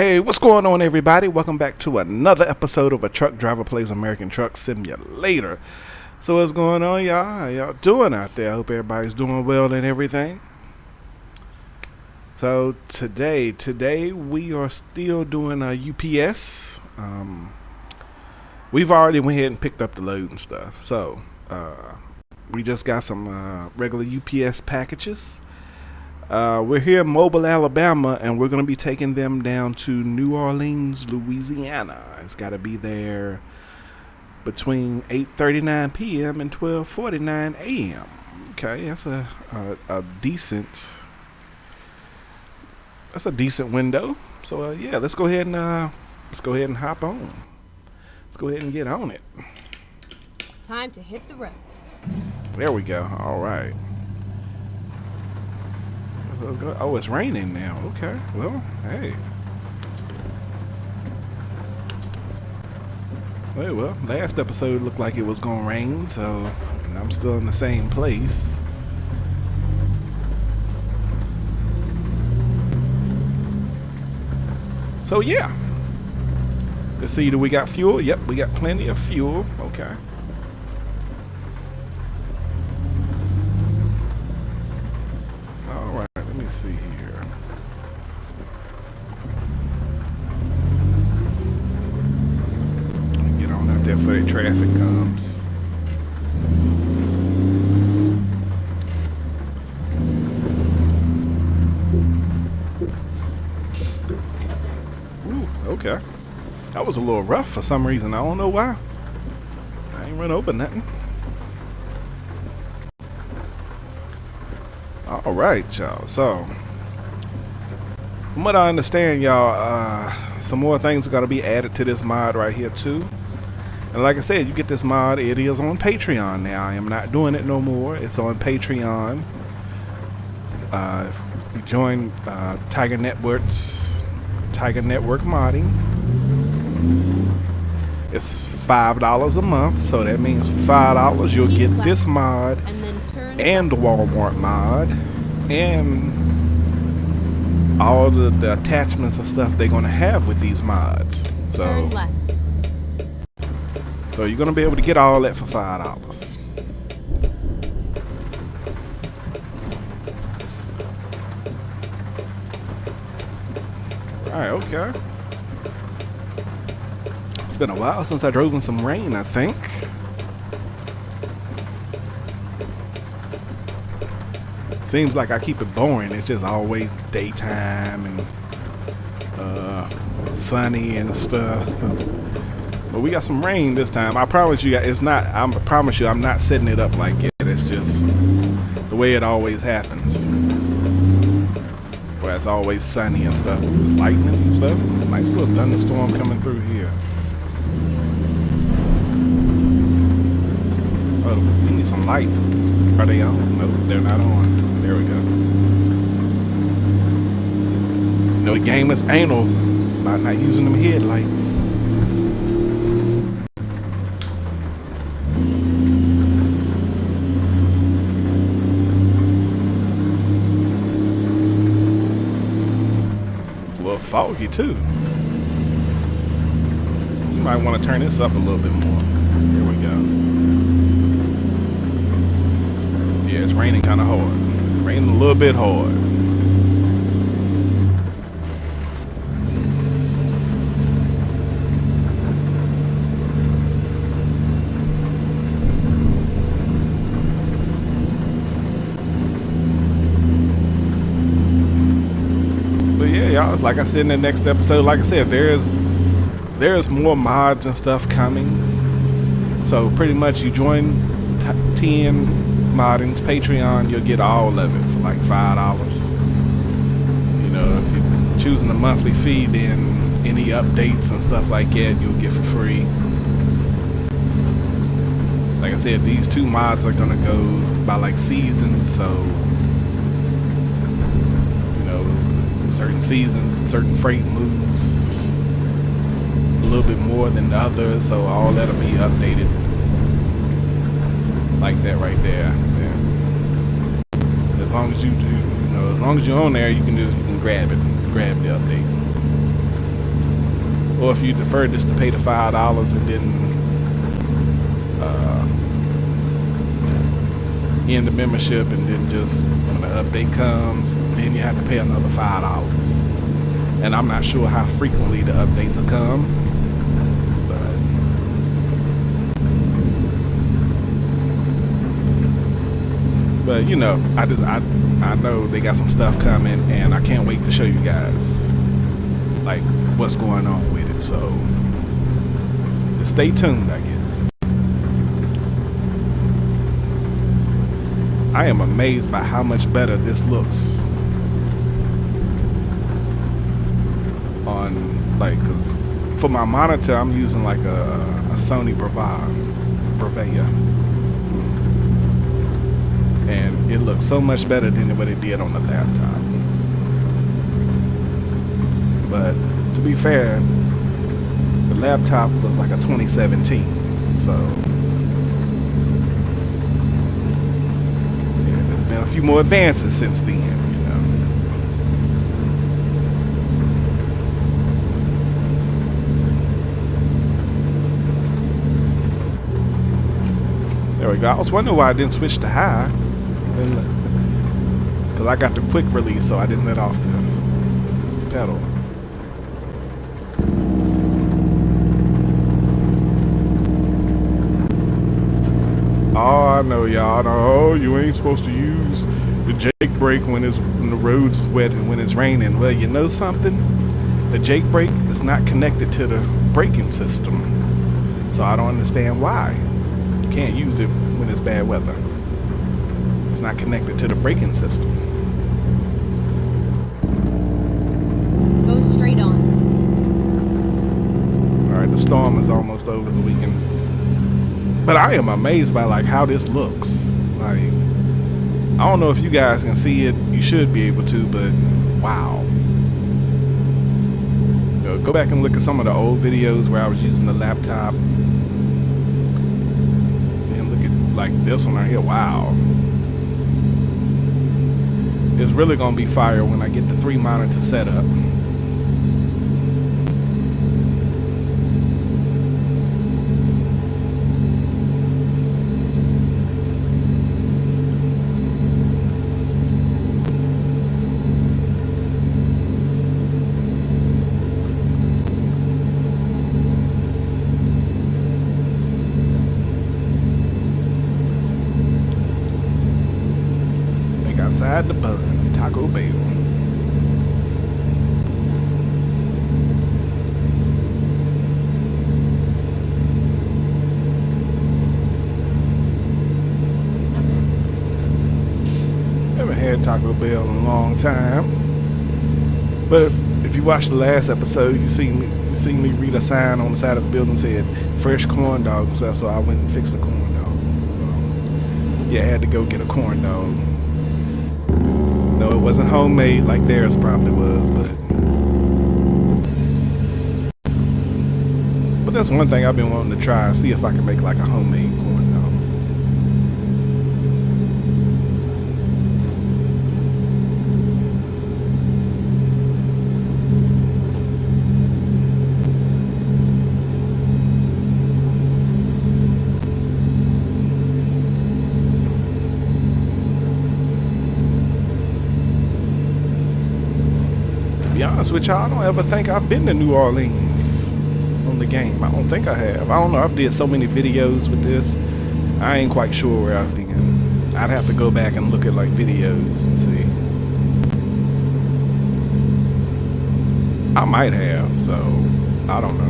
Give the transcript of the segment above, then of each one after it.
Hey, what's going on, everybody? Welcome back to another episode of A Truck Driver Plays American Truck Simulator. So what's going on, y'all? How y'all doing out there? I hope everybody's doing well and everything. So today we are still doing a UPS. We've already went ahead and picked up the load and stuff. So we just got some regular UPS packages. We're here in Mobile, Alabama, and we're going to be taking them down to New Orleans, Louisiana. It's got to be there between 8:39 p.m. and 12:49 a.m. Okay, that's a decent window. So yeah, let's go ahead and hop on. Let's go ahead and get on it. Time to hit the road. There we go. All right. Oh, it's raining now. Okay. Well, hey. Well, last episode looked like it was gonna rain, so I'm still in the same place. So yeah. Let's see, do we got fuel? Yep, we got plenty of fuel. Okay. See here. Get on out there before the traffic comes. Ooh, okay. That was a little rough for some reason. I don't know why. I ain't run over nothing. All right, y'all. So, from what I understand, y'all, some more things are going to be added to this mod right here, too. And like I said, you get this mod, it is on Patreon now. I am not doing it no more. It's on Patreon. If you join Tiger Network Modding, it's $5 a month. So that means for $5, you'll get this mod and the Walmart mod and all the attachments and stuff they're going to have with these mods. So you're going to be able to get all that for $5. Alright, okay. It's been a while since I drove in some rain, I think. Seems like I keep it boring. It's just always daytime and sunny and stuff. But we got some rain this time. I promise you, it's not. I promise you, I'm not setting it up like it. It's just the way it always happens. Where it's always sunny and stuff. It's lightning and stuff. Nice little thunderstorm coming through here. Oh, we need some lights. Are they on? Nope, they're not on. There we go. You know, the game is anal about not using them headlights. It's a little foggy too. You might want to turn this up a little bit more. Here we go. Yeah, it's raining kind of hard. Raining a little bit hard. But yeah, y'all, like I said in the next episode, like I said, there's more mods and stuff coming. So pretty much you join 10 Modding's Patreon, you'll get all of it for like $5. You know, if you're choosing the monthly fee, then any updates and stuff like that you'll get for free. Like I said, these two mods are gonna go by like seasons, so you know, certain seasons, certain freight moves a little bit more than the others, so all that'll be updated. Like that right there. Yeah. As long as you do, you know, as long as you're on there, you can grab the update. or if you defer just to pay the $5 and then end the membership, and then just when the update comes, then you have to pay another $5. And I'm not sure how frequently the updates will come, but you know, I know they got some stuff coming, and I can't wait to show you guys like what's going on with it. So just stay tuned, I guess. I am amazed by how much better this looks on, like, cause for my monitor I'm using like a Sony BRAVIA, and it looks so much better than what it did on the laptop. But to be fair, the laptop was like a 2017, so yeah, there's been a few more advances since then, you know. There we go. I was wondering why I didn't switch to high, because I got the quick release, so I didn't let off the pedal. Oh, I know, y'all. Oh, you ain't supposed to use the Jake brake when the road's wet and when it's raining. Well, you know something? The Jake brake is not connected to the braking system, so I don't understand why you can't use it when it's bad weather. It's not connected to the braking system. Go straight on. All right, the storm is almost over, the weekend. But I am amazed by like how this looks. Like, I don't know if you guys can see it. You should be able to, but wow. You know, go back and look at some of the old videos where I was using the laptop, and look at like this one right here. Wow. It's really gonna be fire when I get the 3 monitor set up. Outside the bun, Taco Bell. Haven't had Taco Bell in a long time, but if you watched the last episode, you seen me read a sign on the side of the building that said fresh corn dogs, so I went and fixed the corn dog. So, yeah, I had to go get a corn dog. No, it wasn't homemade like theirs probably was, but that's one thing I've been wanting to try, see if I can make like a homemade corn dog. To be honest with y'all, I don't ever think I've been to New Orleans on the game. I don't think I have. I don't know. I've did so many videos with this. I ain't quite sure where I've been. I'd have to go back and look at like videos and see. I might have, so I don't know.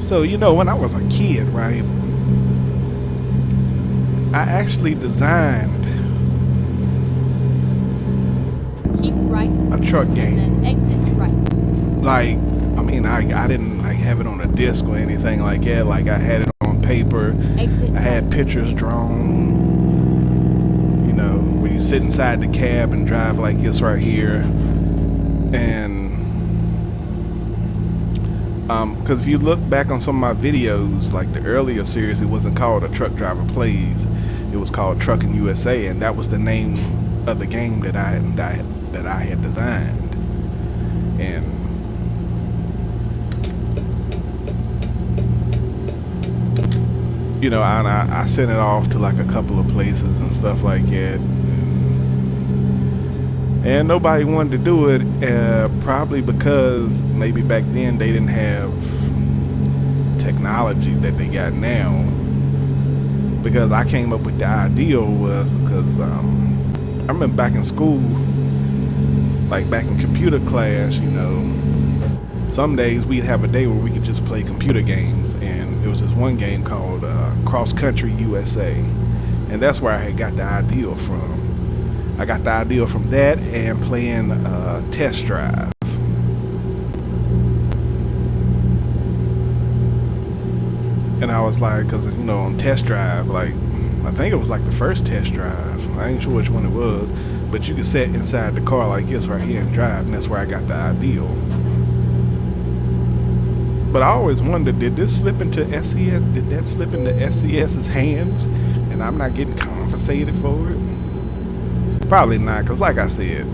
So, you know, when I was a kid, right, I actually designed Keep right. a truck And game. then exit right. Like, I mean, I didn't like have it on a disc or anything like that. Like, I had it on paper. Exit I had right. pictures drawn. You know, where you sit inside the cab and drive like this right here. And because if you look back on some of my videos, like the earlier series, it wasn't called A Truck Driver Plays. It was called Trucking USA, and that was the name of the game that I had designed. And you know, I sent it off to like a couple of places and stuff like that, and nobody wanted to do it, probably because maybe back then they didn't have technology that they got now. Because I came up with the idea was because I remember back in school, like back in computer class, you know, some days we'd have a day where we could just play computer games, and there was this one game called Cross Country USA, and that's where I had got the idea from. I got the idea from that and playing Test Drive. And I was like, because, you know, on Test Drive, like, I think it was like the first Test Drive. I ain't sure which one it was, but you could sit inside the car like this right here and drive, and that's where I got the ideal. But I always wondered, did this slip into SES? Did that slip into SES's hands, and I'm not getting compensated for it? Probably not, because like I said,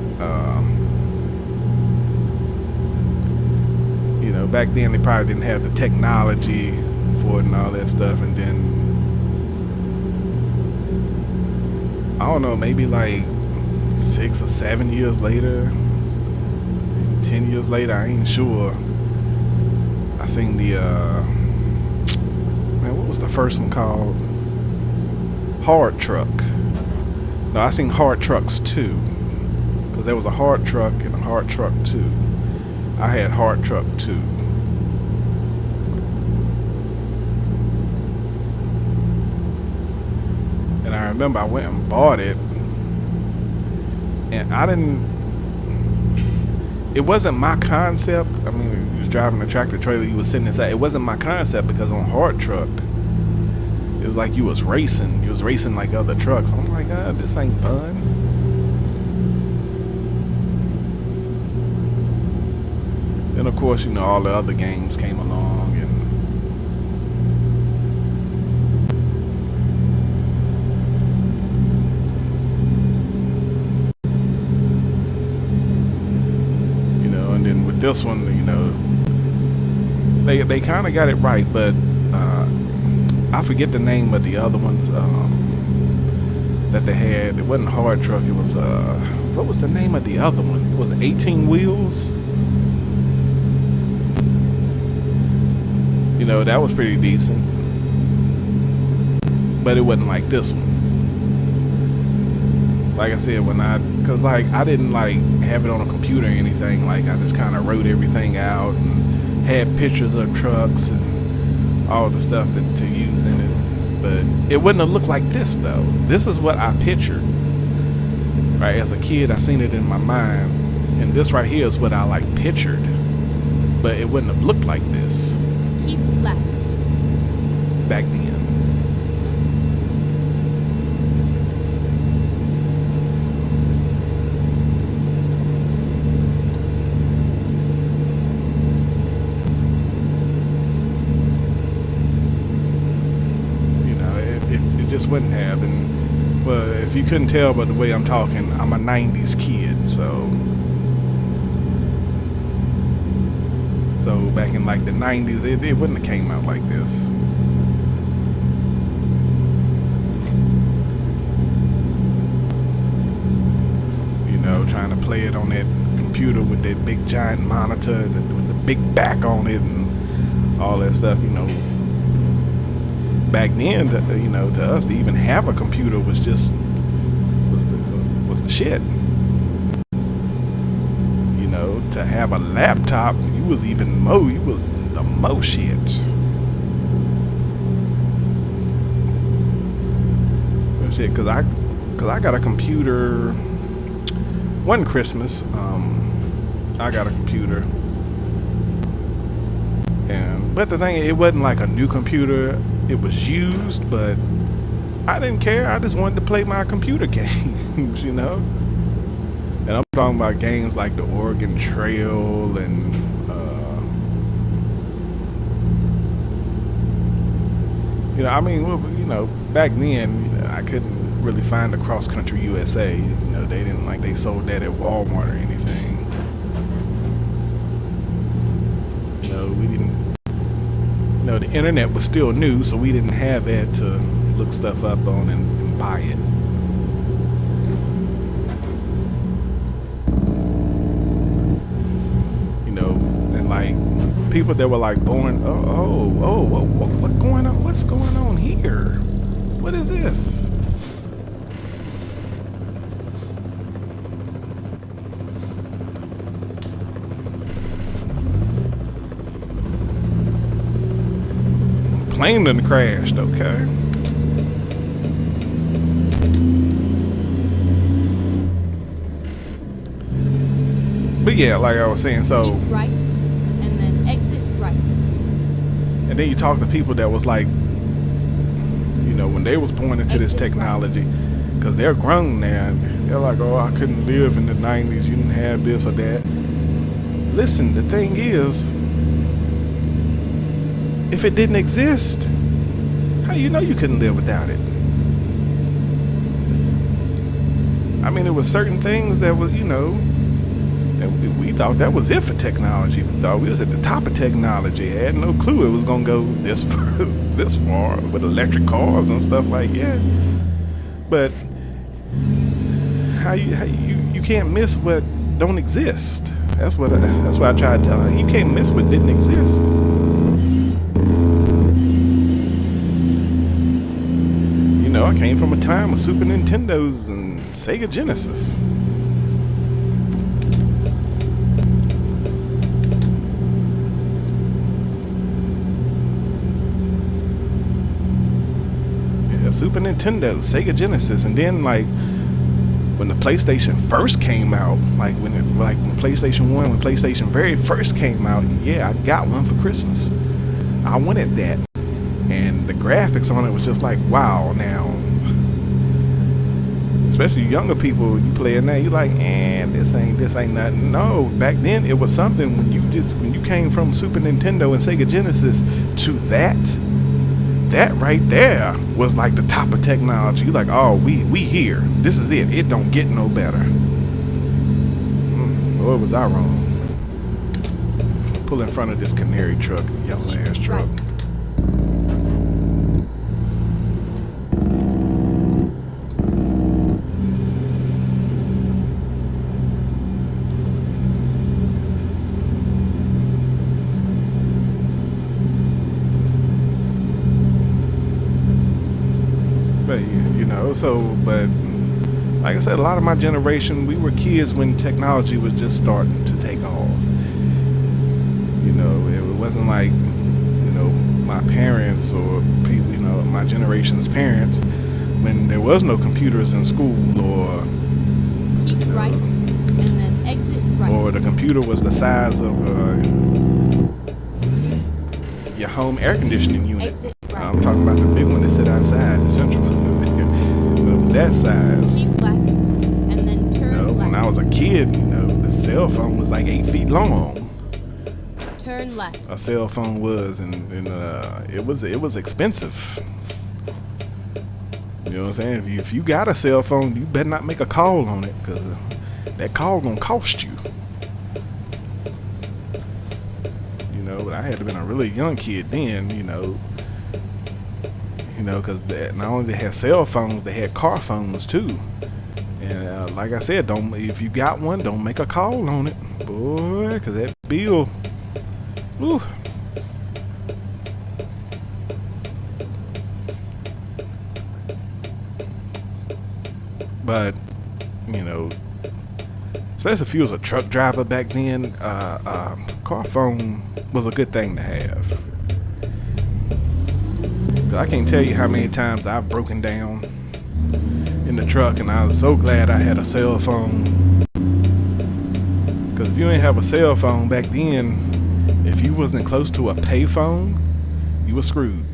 you know, back then they probably didn't have the technology for it and all that stuff, and then I don't know, maybe like 6 or 7 years later, 10 years later, I ain't sure, I seen the man, what was the first one called? Hard Truck. No, I seen Hard Trucks 2, because there was a Hard Truck and a Hard Truck 2. I had Hard Truck 2. And I remember I went and bought it, and I didn't, it wasn't my concept. I mean, you was driving a tractor trailer, you was sitting inside. It wasn't my concept because on Hard Truck, it was like you was racing. You was racing like other trucks. I'm like, God, this ain't fun. Then of course, you know, all the other games came along, and you know, and then with this one, you know, they kind of got it right, but I forget the name of the other ones that they had. It wasn't Hard Truck. It was what was the name of the other one? Was it 18 Wheels? You know, that was pretty decent, but it wasn't like this one. Like I said, cause like I didn't like have it on a computer or anything. Like I just kind of wrote everything out and had pictures of trucks and all the stuff to use in it, but it wouldn't have looked like this though. This is what I pictured, right? As a kid, I seen it in my mind, and this right here is what I like pictured, but it wouldn't have looked like this. Keep left. Back then. Wouldn't have. And well, if you couldn't tell by the way I'm talking, I'm a 90s kid, so back in like the 90s, it wouldn't have came out like this. You know, trying to play it on that computer with that big giant monitor with the big back on it and all that stuff, you know. Back then, you know, to us to even have a computer was just was the shit. You know, to have a laptop, you was the most shit. benefit because I got a computer one Christmas. I got a computer, but the thing, it wasn't like a new computer. It was used, but I didn't care. I just wanted to play my computer games, you know. And I'm talking about games like the Oregon Trail and you know, I mean, well, you know, back then, you know, I couldn't really find the Cross Country USA. You know, they didn't like they sold that at Walmart or anything. You know, we didn't. You know, the internet was still new, so we didn't have that to look stuff up on and buy it. You know, and like people that were like born, what's going on? What's going on here? What is this? Plane done crashed, okay. But yeah, like I was saying, so Keep right, and then exit right. and then you talk to people that was like, you know, when they was born into this technology, because they're grown now, and they're like, oh, I couldn't live in the 90s, you didn't have this or that. Listen, the thing is, if it didn't exist, how you know you couldn't live without it? I mean, there were certain things that was, you know, and we thought that was it for technology. We thought we was at the top of technology. Had no clue it was gonna go this far with electric cars and stuff like that. But how you can't miss what don't exist. That's what I try to tell her. You can't miss what didn't exist. You know, I came from a time of Super Nintendos and Sega Genesis. Super Nintendo, Sega Genesis, and then like when the PlayStation first came out, like when PlayStation 1, when PlayStation very first came out, yeah, I got one for Christmas. I wanted that, and the graphics on it was just like, wow. Now, especially younger people, you play it now, you like, this ain't nothing. No, back then it was something. When you came from Super Nintendo and Sega Genesis to that right there was like the top of technology. You're like, oh, we here. This is it. It don't get no better. Boy, was I wrong. Pull in front of this canary truck, yellow ass truck. But like I said, a lot of my generation, we were kids when technology was just starting to take off. You know, it wasn't like, you know, my parents or people, you know, my generation's parents, when there was no computers in school, or keep right, and then exit right, or the computer was the size of your home air conditioning unit. Exit right. I'm talking about the big one that sit outside, the central. That size. Keep left, and then turn left. When I was a kid, you know, the cell phone was like 8 feet long. Turn left. A cell phone was, and it was expensive. You know what I'm saying? If you got a cell phone, you better not make a call on it, because that call gonna cost you. You know, but I had to been a really young kid then, you know. You know, because not only they had cell phones, they had car phones too. And like I said, if you got one, don't make a call on it, boy, because that bill, whew. But you know, especially if you was a truck driver back then, car phone was a good thing to have. I can't tell you how many times I've broken down in the truck, and I was so glad I had a cell phone. Because if you didn't have a cell phone back then, if you wasn't close to a payphone, you were screwed.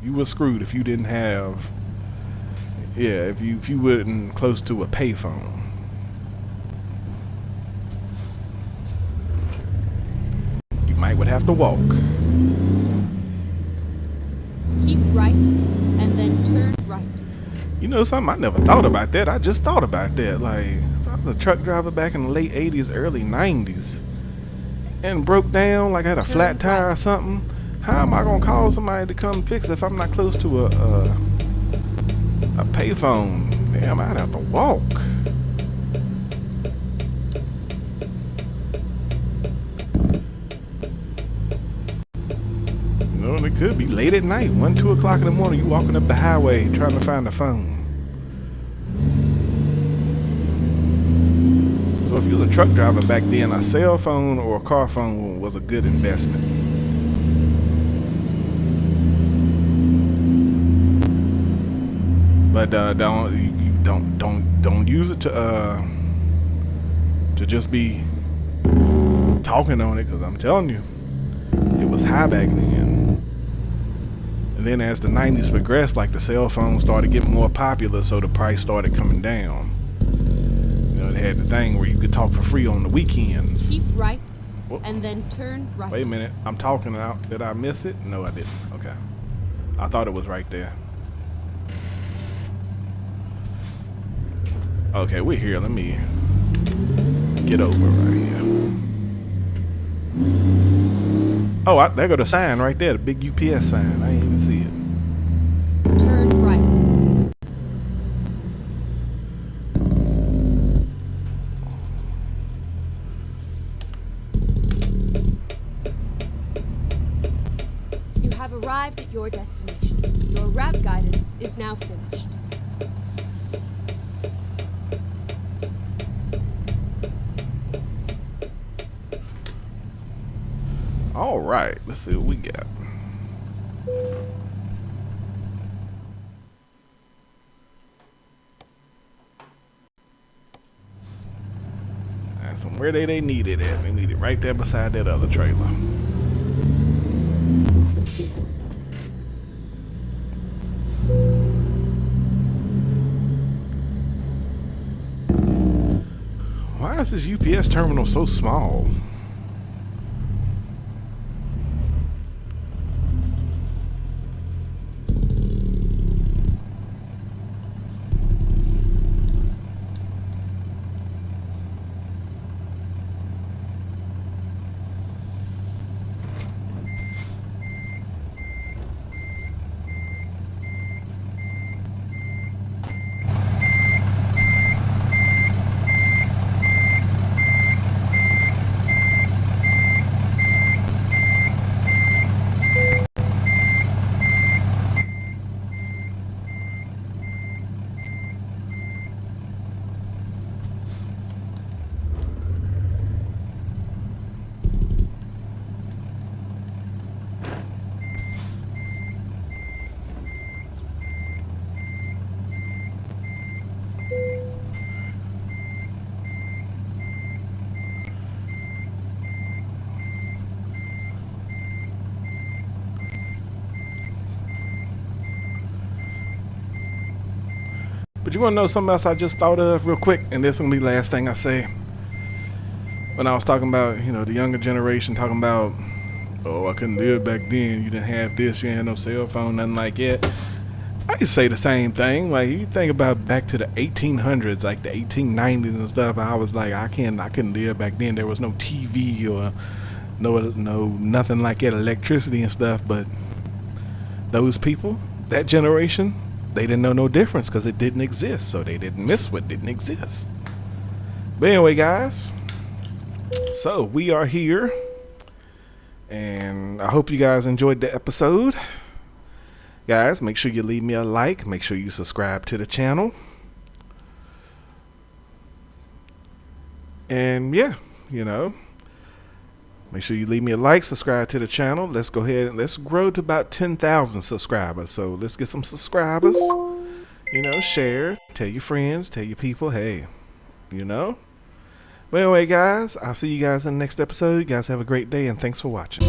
You were screwed if you didn't have, yeah, if you weren't close to a payphone. You might would have to walk. Keep right, and then turn right. You know something? I never thought about that. I just thought about that. Like, if I was a truck driver back in the late 80s, early 90s, and broke down, like I had a flat tire or something, how am I going to call somebody to come fix it if I'm not close to a payphone? Damn, I'd have to walk. You know, it could be late at night, 1, 2 o'clock in the morning, you walking up the highway trying to find a phone. So if you was a truck driver back then, a cell phone or a car phone was a good investment. But don't use it to just be talking on it, because I'm telling you, it was high back then. And then as the 90s progressed, like the cell phone started getting more popular, so the price started coming down. You know, they had the thing where you could talk for free on the weekends. Keep right, and then turn right. Wait a minute, I'm talking out. Did I miss it? No, I didn't. Okay. I thought it was right there. Okay, we're here. Let me get over right here. Oh, there go the sign right there, the big UPS sign. I didn't even see it. Turn right. You have arrived at your destination. Your route guidance is now finished. All right, let's see what we got. And somewhere they need it at. They need it right there beside that other trailer. Why is this UPS terminal so small? But you want to know something else I just thought of real quick? And this is going to be the last thing I say. When I was talking about, you know, the younger generation talking about, oh, I couldn't do it back then. You didn't have this. You had no cell phone, nothing like that. I could say the same thing. Like, you think about back to the 1800s, like the 1890s and stuff. I was like, I couldn't do it back then. There was no TV or nothing like that, electricity and stuff. But those people, that generation, they didn't know no difference because it didn't exist. So they didn't miss what didn't exist. But anyway, guys, so we are here. And I hope you guys enjoyed the episode. Guys, make sure you leave me a like. Make sure you subscribe to the channel. And yeah, you know, Make sure you leave me a like, subscribe to the channel. Let's go ahead and let's grow to about 10,000 subscribers. So let's get some subscribers. You know, share, tell your friends, tell your people, hey, you know. But anyway, guys, I'll see you guys in the next episode. You guys have a great day, and thanks for watching.